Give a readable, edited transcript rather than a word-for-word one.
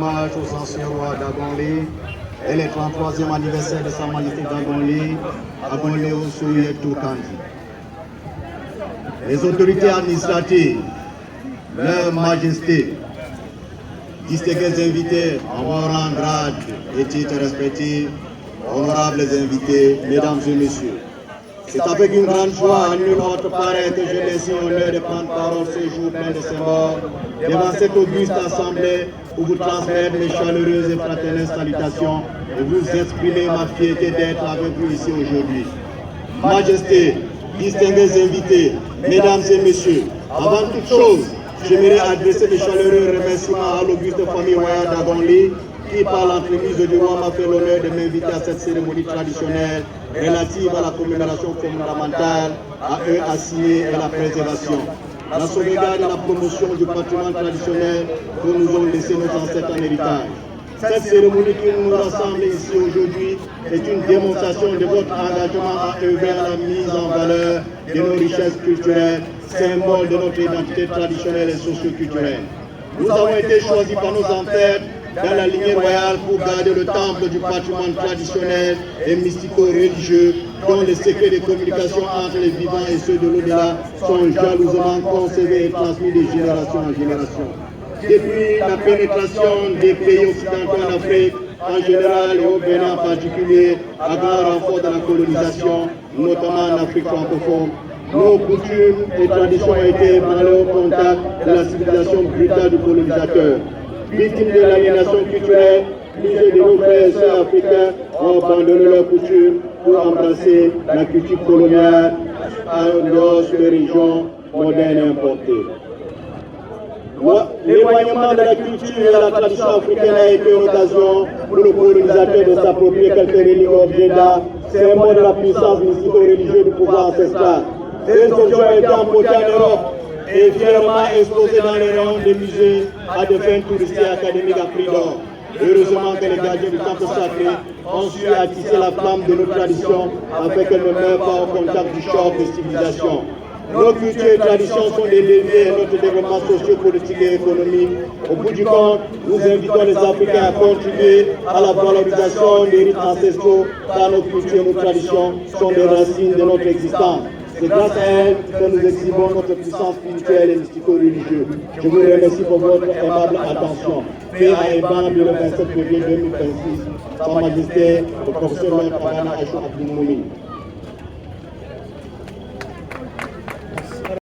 hommage aux anciens rois d'Agonlé et le 33e anniversaire de Sa Majesté d'Agonlé, Agonlé Oussouyé Toukandi. Les autorités administratives, leur majesté, distingués invités en vos rangs, grades et titres respectifs, honorables invités, mesdames et messieurs. C'est avec une grande joie en nul autre pareil que je laisse l'honneur de prendre parole ce jour plein de symbole devant cette auguste assemblée pour vous transmettre mes chaleureuses et fraternelles salutations et vous exprimer ma fierté d'être avec vous ici aujourd'hui. Majesté, distingués invités, mesdames et messieurs, avant toute chose, j'aimerais adresser de chaleureux remerciements à l'auguste famille royale d'Agonlé qui, par l'entremise du roi, m'a fait l'honneur de m'inviter à cette cérémonie traditionnelle relative à la commémoration fondamentale, à eux assigner et la préservation, la sauvegarde et la promotion du patrimoine traditionnel que nous ont laissé nos ancêtres en héritage. Cette cérémonie qui nous rassemble ici aujourd'hui est une démonstration de votre engagement à œuvrer à la mise en valeur de nos richesses culturelles, symbole de notre identité traditionnelle et socio-culturelle. Nous avons été choisis par nos ancêtres dans la lignée royale pour garder le temple du patrimoine traditionnel et mystico-religieux dont les secrets de communication entre les vivants et ceux de l'au-delà sont jalousement conservés et transmis de génération en génération. Depuis la pénétration des pays occidentaux en Afrique en général et au Bénin en particulier, à grand renfort de la colonisation, notamment en Afrique francophone, nos coutumes et traditions ont été ébranlées au contact de la civilisation brutale du colonisateur. Victimes de l'aliénation culturelle, plusieurs de nos frères et sœurs africains ont abandonné leurs coutumes pour embrasser la culture coloniale en dehors des régions modernes et importées. L'éloignement de la culture et de la tradition africaine a été l'occasion pour le colonisateur de s'approprier quelques reliques objets d'art, symbole de la puissance mystico-religieuse du pouvoir ancestral. Ces objets ont été emportés en Europe et fièrement exposés dans les rayons des musées à des fins touristiques et académiques à prix d'or. Heureusement que les gardiens du temple sacré ont su attiser la flamme de nos traditions afin qu'elles ne meurent pas au contact du choc de civilisation. Nos cultures et traditions sont des leviers à notre développement socio-politique et économique. Au bout du compte, nous invitons les Africains à contribuer à la valorisation des rites ancestraux, car nos cultures et nos traditions sont des racines de notre existence. C'est grâce à elles que nous exhibons notre puissance spirituelle et mystico-religieuse. Je vous remercie pour votre aimable attention. Fait à Ebambi le 27 février 2026, Sa Majesté, le professeur Kabana Achou Abdoumouni.